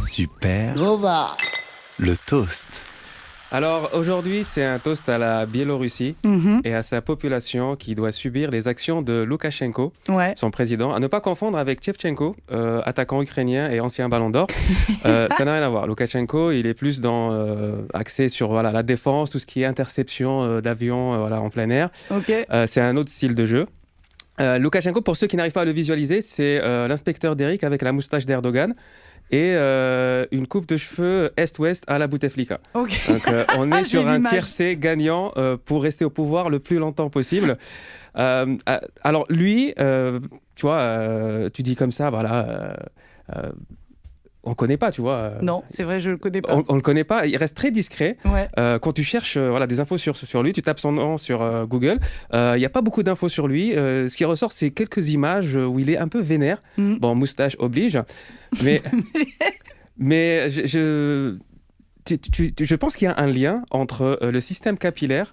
Super. Nova. Le toast. Alors aujourd'hui, c'est un toast à la Biélorussie et à sa population qui doit subir les actions de Loukachenko, son président, à ne pas confondre avec Shevchenko, attaquant ukrainien et ancien ballon d'or. Ça n'a rien à voir. Loukachenko, il est plus axé sur la défense, tout ce qui est interception d'avions en plein air. C'est un autre style de jeu. Loukachenko, pour ceux qui n'arrivent pas à le visualiser, c'est l'inspecteur d'Eric avec la moustache d'Erdogan et une coupe de cheveux est-ouest à la Bouteflika. Donc on est sur un tiercé gagnant pour rester au pouvoir le plus longtemps possible. Alors lui, tu vois, tu dis comme ça, on ne connaît pas, tu vois. Non, c'est vrai, je ne le connais pas. On ne le connaît pas, il reste très discret. Quand tu cherches des infos sur lui, tu tapes son nom sur Google, il n'y a pas beaucoup d'infos sur lui. Ce qui ressort, c'est quelques images où il est un peu vénère. Bon, moustache oblige. Mais je pense qu'il y a un lien entre le système capillaire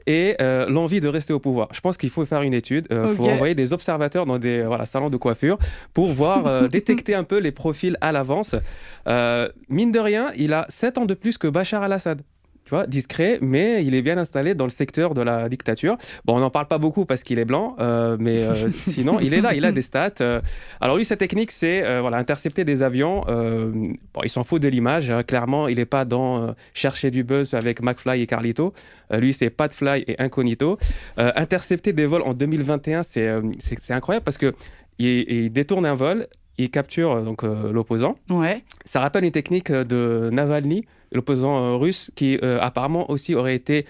et l'envie de rester au pouvoir. Je pense qu'il faut faire une étude. Il faut envoyer des observateurs dans des salons de coiffure pour voir, détecter un peu les profils à l'avance. Mine de rien, il a 7 ans de plus que Bachar al-Assad. Tu vois, discret, mais il est bien installé dans le secteur de la dictature. Bon, on n'en parle pas beaucoup parce qu'il est blanc, mais sinon, il est là, il a des stats. Alors lui, sa technique, c'est intercepter des avions. Il s'en fout de l'image. Clairement, il n'est pas dans chercher du buzz avec McFly et Carlito. Lui, c'est Pat Fly et Incognito. Intercepter des vols en 2021, c'est incroyable parce qu'il détourne un vol, il capture l'opposant. Ça rappelle une technique de Navalny, l'opposant russe, qui apparemment aussi aurait été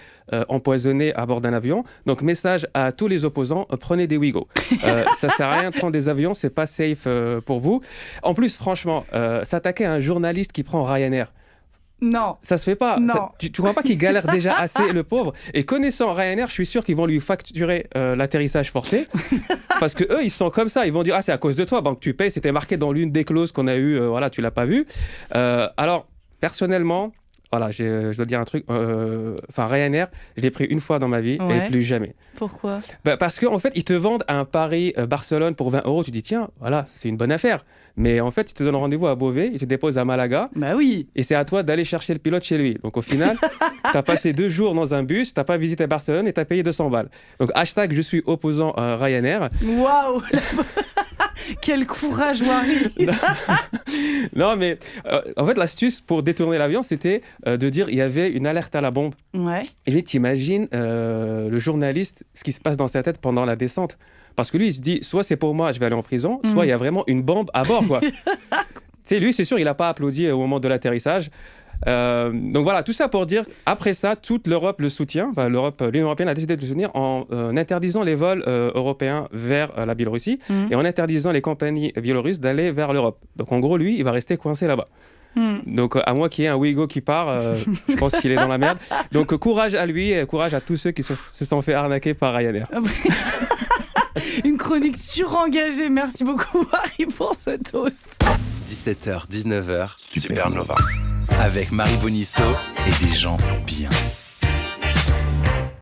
empoisonné à bord d'un avion. Donc, message à tous les opposants, prenez des Ouigo. Ça sert à rien de prendre des avions, c'est pas safe pour vous. En plus, franchement, s'attaquer à un journaliste qui prend Ryanair, non. Ça se fait pas. Non. Tu crois pas qu'il galère déjà assez, le pauvre? Et connaissant Ryanair, je suis sûr qu'ils vont lui facturer l'atterrissage forcé. Parce que eux, ils sont comme ça. Ils vont dire, c'est à cause de toi. Donc tu payes. C'était marqué dans l'une des clauses qu'on a eues. Tu l'as pas vu. Alors, personnellement, je dois dire un truc. Ryanair, je l'ai pris une fois dans ma vie et plus jamais. Pourquoi? Parce qu'en fait, ils te vendent un Paris-Barcelone pour 20 €. Tu dis, tiens, c'est une bonne affaire. Mais en fait, ils te donnent rendez-vous à Beauvais, ils te déposent à Malaga. Bah oui. Et c'est à toi d'aller chercher le pilote chez lui. Donc au final, tu as passé 2 jours dans un bus, tu n'as pas visité Barcelone et tu as payé 200 balles. Donc hashtag je suis opposant à Ryanair. Waouh. Quel courage, Wari. Non, mais en fait, l'astuce pour détourner l'avion, c'était de dire il y avait une alerte à la bombe. Et t'imagines le journaliste, ce qui se passe dans sa tête pendant la descente. Parce que lui, il se dit, soit c'est pour moi, je vais aller en prison, soit il y a vraiment une bombe à bord, quoi. Tu sais, lui, c'est sûr, il n'a pas applaudi au moment de l'atterrissage. Donc voilà, tout ça pour dire, après ça, toute l'Europe le soutient. L'Union européenne a décidé de le soutenir en interdisant les vols européens vers la Biélorussie et en interdisant les compagnies biélorusses d'aller vers l'Europe. Donc en gros, lui, il va rester coincé là-bas. Donc à moins qu'il y ait un Ouigo qui part, je pense qu'il est dans la merde. Donc courage à lui et courage à tous ceux qui se sont fait arnaquer par Ryanair. Une chronique surengagée. Merci beaucoup, Marie, pour ce toast. 17h, 19h, Supernova. Avec Marie Bonisso et des gens bien.